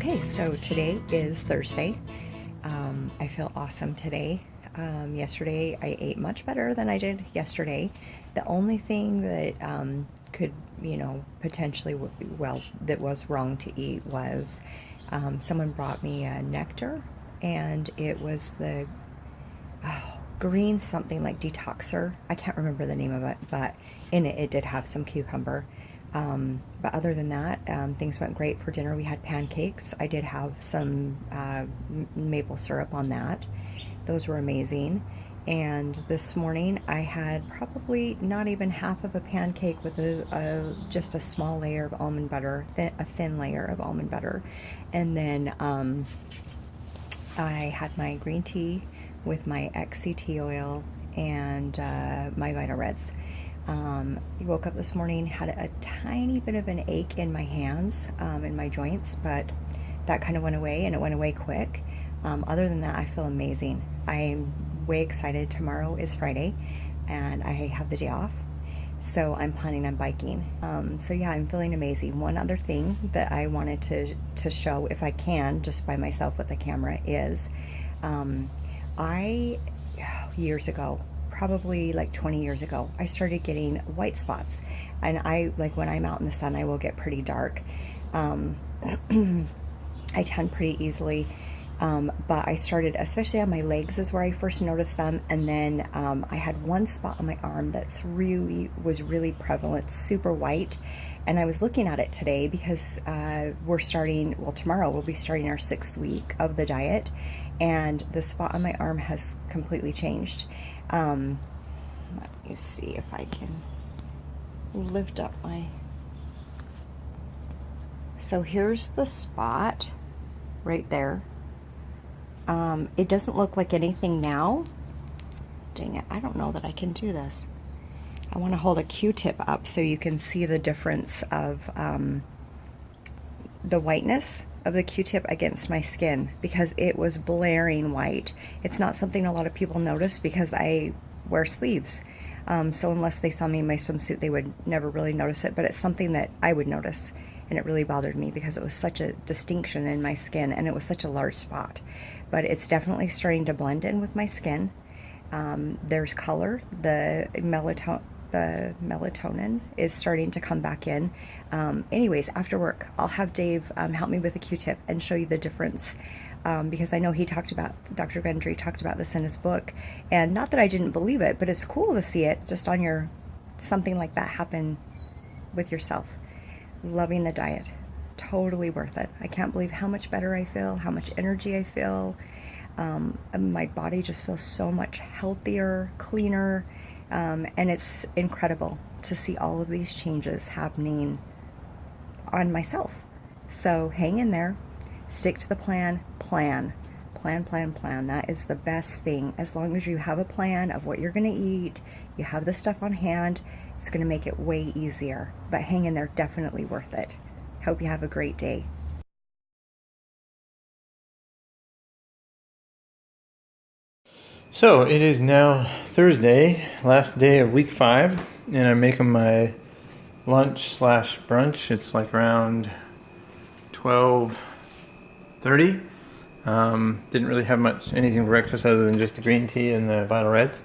Okay, so today is Thursday. I feel awesome today. Yesterday I ate much better than I did yesterday. The only thing that could, potentially that was wrong to eat was someone brought me a nectar, and it was the green something like detoxer. I can't remember the name of it, but in it did have some cucumber. But other than that, things went great for dinner. We had pancakes. I did have some maple syrup on that. Those were amazing. And this morning I had probably not even half of a pancake with just a small layer of almond butter, a thin layer of almond butter. And then I had my green tea with my XCT oil and my Vita Reds. I woke up this morning, had a tiny bit of an ache in my hands, in my joints, but that kind of went away, and it went away quick. Other than that, I feel amazing. I'm way excited. Tomorrow is Friday, and I have the day off, so I'm planning on biking. So yeah, I'm feeling amazing. One other thing that I wanted to show, if I can, just by myself with the camera, is years ago, probably like 20 years ago, I started getting white spots. And when I'm out in the sun, I will get pretty dark. I tan pretty easily. But I started, especially on my legs is where I first noticed them. And then I had one spot on my arm was really prevalent, super white. And I was looking at it today because tomorrow we'll be starting our 6th week of the diet. And the spot on my arm has completely changed. Let me see if I can lift up so here's the spot right there. It doesn't look like anything now. Dang it, I don't know that I can do this. I want to hold a Q-tip up so you can see the difference of the whiteness of the Q-tip against my skin, because it was blaring white. It's not something a lot of people notice because I wear sleeves. So unless they saw me in my swimsuit, they would never really notice it, but it's something that I would notice, and it really bothered me because it was such a distinction in my skin, and it was such a large spot. But it's definitely starting to blend in with my skin. There's color. The melatonin is starting to come back in. Anyways, after work, I'll have Dave help me with a Q-tip and show you the difference, because I know Dr. Gundry talked about this in his book, and not that I didn't believe it, but it's cool to see it just on something like that happen with yourself. Loving the diet. Totally worth it. I can't believe how much better I feel, how much energy I feel. My body just feels so much healthier, cleaner, and it's incredible to see all of these changes happening on myself. So hang in there, stick to the plan. That is the best thing. As long as you have a plan of what you're going to eat, you have the stuff on hand, it's going to make it way easier. But hang in there, definitely worth it. Hope you have a great day. So it is now Thursday, last day of week 5, and I'm making my lunch/brunch. It's like around 12:30. Didn't really have anything for breakfast other than just the green tea and the Vita Reds.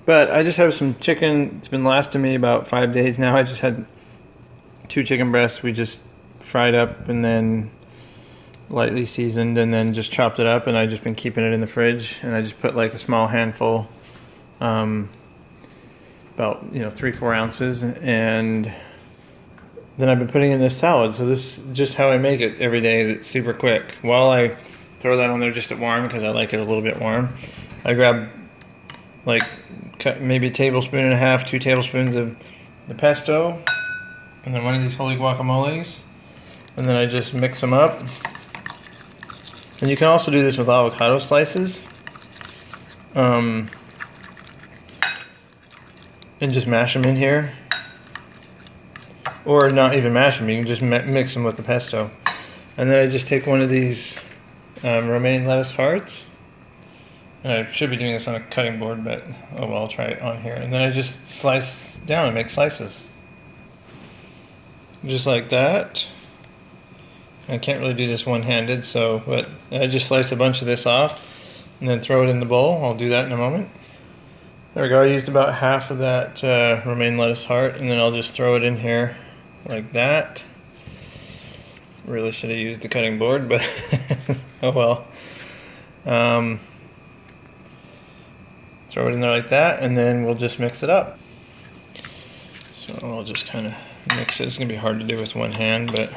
But I just have some chicken. It's been lasting me about 5 days now. I just had 2 chicken breasts. We just fried up and then lightly seasoned and then just chopped it up, and I've just been keeping it in the fridge, and I just put like a small handful, about 3-4 ounces, and then I've been putting in this salad. So this is just how I make it every day. Is it's super quick. While I throw that on there just at warm, because I like it a little bit warm, I grab maybe a tablespoon and a half, 2 tablespoons of the pesto, and then one of these holy guacamoles, and then I just mix them up. And you can also do this with avocado slices, and just mash them in here, or not even mash them, you can just mix them with the pesto. And then I just take one of these romaine lettuce hearts, and I should be doing this on a cutting board, but oh well, I'll try it on here. And then I just slice down and make slices, just like that. I can't really do this one-handed, so but I just slice a bunch of this off and then throw it in the bowl. I'll do that in a moment. There we go. I used about half of that romaine lettuce heart, and then I'll just throw it in here like that. Really should have used the cutting board, but oh well. Throw it in there like that, and then we'll just mix it up. So I'll just kind of mix it. It's gonna be hard to do with one hand, but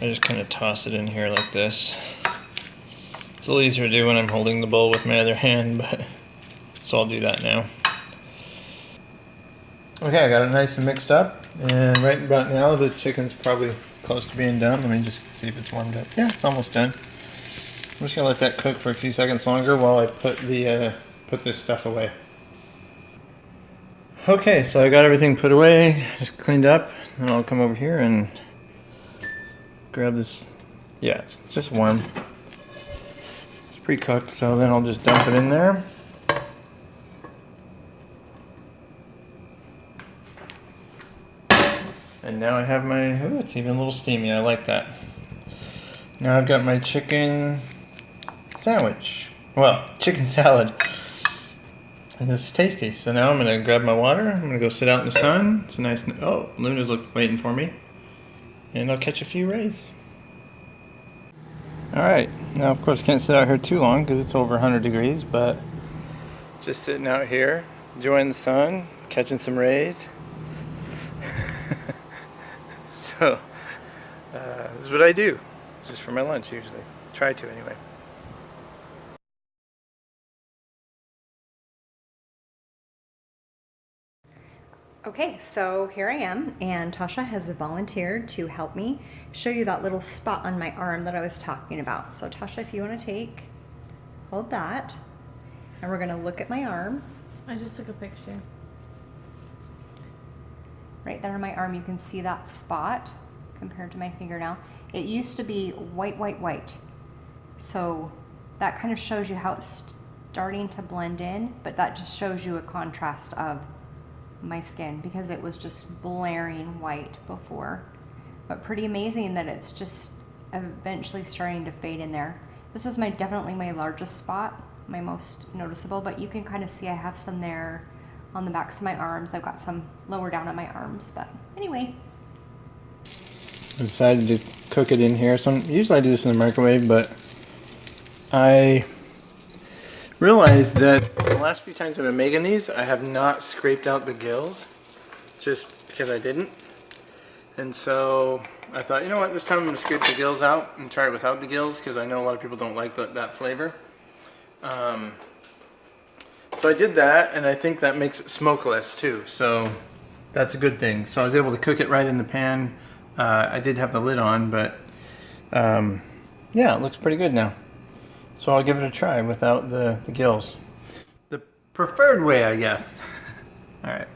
I just kind of toss it in here like this. It's a little easier to do when I'm holding the bowl with my other hand, but so I'll do that now. Okay, I got it nice and mixed up, and right about now the chicken's probably close to being done. Let me just see if it's warmed up. Yeah, it's almost done. I'm just gonna let that cook for a few seconds longer while I put this stuff away. Okay, so I got everything put away, just cleaned up, and I'll come over here and grab this. Yeah, it's just warm. It's pre-cooked, so then I'll just dump it in there. And now I have my, ooh, it's even a little steamy, I like that. Now I've got my chicken sandwich. Well, chicken salad. And this is tasty. So now I'm gonna grab my water, I'm gonna go sit out in the sun. It's a nice, oh, Luna's waiting for me. And I'll catch a few rays. Alright, now of course can't sit out here too long because it's over 100 degrees, but just sitting out here, enjoying the sun, catching some rays. So, this is what I do. It's just for my lunch usually. Try to anyway. Okay, so here I am, and Tasha has volunteered to help me show you that little spot on my arm that I was talking about. So Tasha, if you want to hold that, and we're gonna look at my arm. I just took a picture. Right there on my arm, you can see that spot compared to my fingernail. It used to be white, white, white. So that kind of shows you how it's starting to blend in, but that just shows you a contrast of my skin because it was just blaring white before. But pretty amazing that it's just eventually starting to fade in there. This was definitely my largest spot, my most noticeable, but you can kind of see I have some there on the backs of my arms. I've got some lower down on my arms, but anyway. I decided to cook it in here. Usually I do this in the microwave, but I realized that the last few times I've been making these, I have not scraped out the gills, just because I didn't. And so I thought, you know what, this time I'm going to scrape the gills out and try it without the gills, because I know a lot of people don't like that flavor. So I did that, and I think that makes it smokeless too, so that's a good thing. So I was able to cook it right in the pan. I did have the lid on, but yeah, it looks pretty good now. So I'll give it a try without the gills. The preferred way, I guess. All right.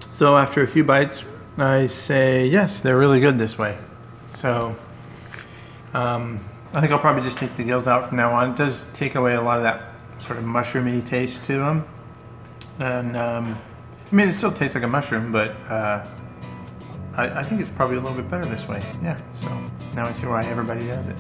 So after a few bites, I say, yes, they're really good this way. So I think I'll probably just take the gills out from now on. It does take away a lot of that sort of mushroomy taste to them. And I mean, it still tastes like a mushroom, but I think it's probably a little bit better this way. Yeah, so now I see why everybody does it.